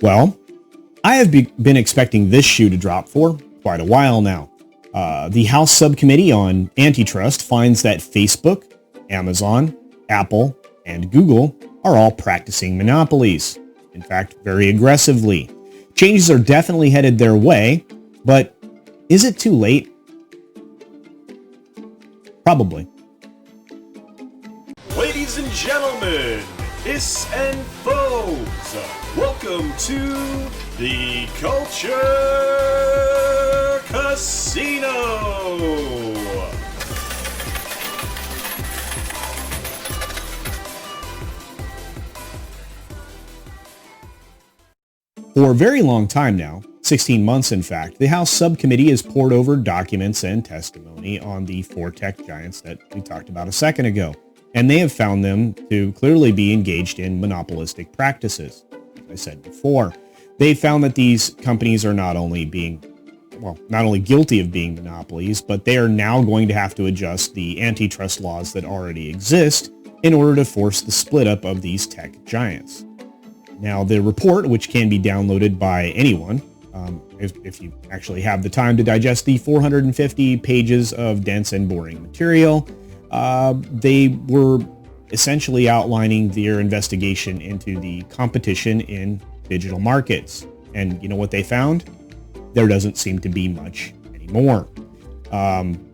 Well, I have been expecting this shoe to drop for quite a while now. The House Subcommittee on Antitrust finds that Facebook, Amazon, Apple, and Google are all practicing monopolies. In fact, very aggressively. Changes are definitely headed their way, but is it too late? Probably. Ladies and gentlemen, hiss and foes, welcome to the Culture Casino! For a very long time now, 16 months in fact, the House Subcommittee has pored over documents and testimony on the four tech giants that we talked about a second ago, and they have found them to clearly be engaged in monopolistic practices. As I said before, they found that these companies are not only guilty of being monopolies, but they are now going to have to adjust the antitrust laws that already exist in order to force the split up of these tech giants. Now, the report, which can be downloaded by anyone, if you actually have the time to digest the 450 pages of dense and boring material, they were essentially outlining their investigation into the competition in digital markets. And you know what they found? There doesn't seem to be much anymore.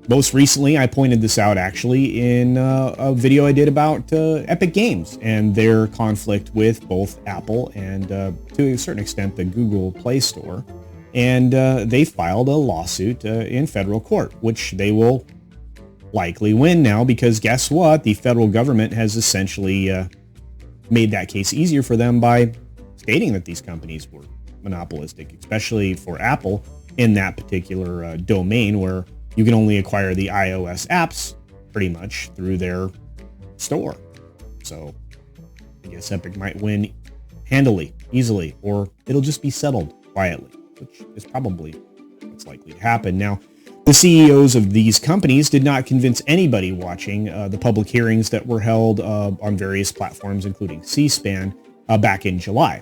Most recently, I pointed this out actually in a video I did about Epic Games and their conflict with both Apple and to a certain extent the Google Play Store. And they filed a lawsuit in federal court, which they will likely win now because guess what? The federal government has essentially made that case easier for them by stating that these companies were monopolistic, especially for Apple in that particular domain where you can only acquire the iOS apps pretty much through their store. So I guess Epic might win handily, easily, or it'll just be settled quietly, which is probably what's likely to happen. Now, the CEOs of these companies did not convince anybody watching the public hearings that were held on various platforms, including C-SPAN, back in July.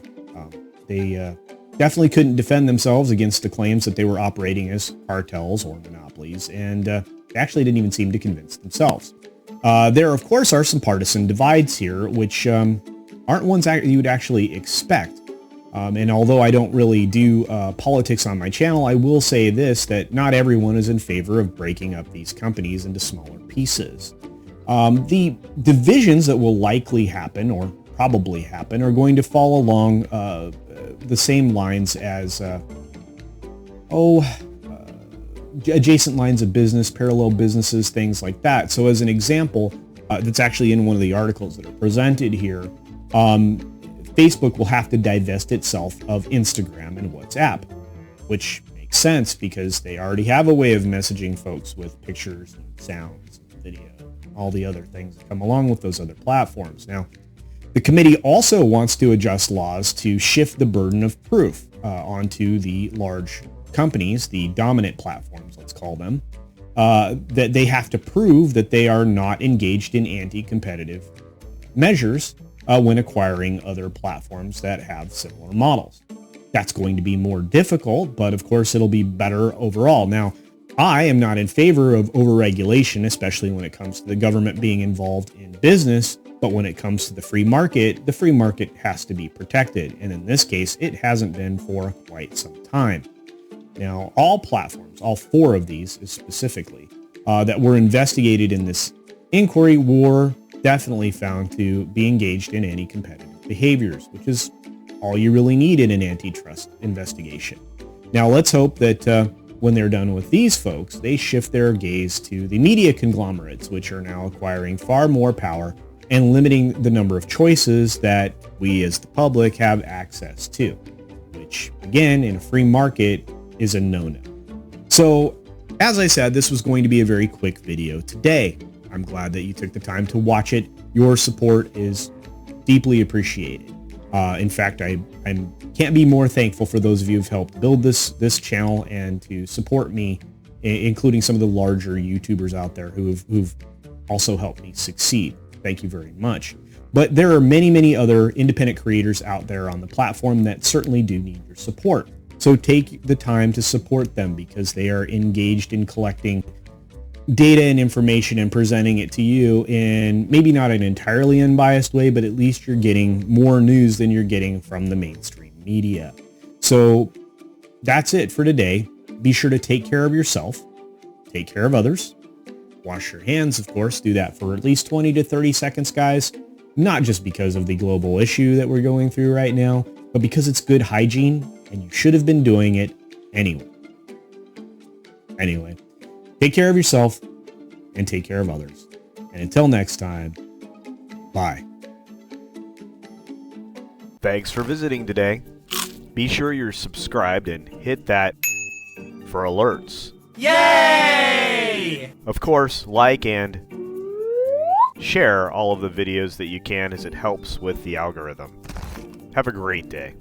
They definitely couldn't defend themselves against the claims that they were operating as cartels or monopolies, and they actually didn't even seem to convince themselves. There, of course, are some partisan divides here, which aren't ones you would actually expect. And although I don't really do politics on my channel, I will say this, that not everyone is in favor of breaking up these companies into smaller pieces. The divisions that will likely happen, or probably happen, are going to fall along the same lines as adjacent lines of business, parallel businesses, things like that. So as an example, that's actually in one of the articles that are presented here, Facebook will have to divest itself of Instagram and WhatsApp, which makes sense because they already have a way of messaging folks with pictures and sounds and video, and all the other things that come along with those other platforms. Now, the committee also wants to adjust laws to shift the burden of proof onto the large companies, the dominant platforms, let's call them, that they have to prove that they are not engaged in anti-competitive measures when acquiring other platforms that have similar models. That's going to be more difficult, but of course it'll be better overall. Now, I am not in favor of overregulation, especially when it comes to the government being involved in business. But when it comes to the free market has to be protected. And in this case, it hasn't been for quite some time. Now, all platforms, all four of these specifically, that were investigated in this inquiry were definitely found to be engaged in anti-competitive behaviors, which is all you really need in an antitrust investigation. Now, let's hope that when they're done with these folks, they shift their gaze to the media conglomerates, which are now acquiring far more power and limiting the number of choices that we as the public have access to, which again, in a free market is a no-no. So as I said, this was going to be a very quick video today. I'm glad that you took the time to watch it. Your support is deeply appreciated. In fact, I can't be more thankful for those of you who've helped build this channel and to support me, including some of the larger YouTubers out there who've also helped me succeed. Thank you very much. But there are many, many other independent creators out there on the platform that certainly do need your support. So take the time to support them because they are engaged in collecting data and information and presenting it to you in maybe not an entirely unbiased way, but at least you're getting more news than you're getting from the mainstream media. So that's it for today. Be sure to take care of yourself, take care of others, wash your hands, of course, do that for at least 20 to 30 seconds, guys. Not just because of the global issue that we're going through right now, but because it's good hygiene and you should have been doing it anyway. Anyway, take care of yourself and take care of others. And until next time, bye. Thanks for visiting today. Be sure you're subscribed and hit that for alerts. Yay! Of course, like and share all of the videos that you can as it helps with the algorithm. Have a great day.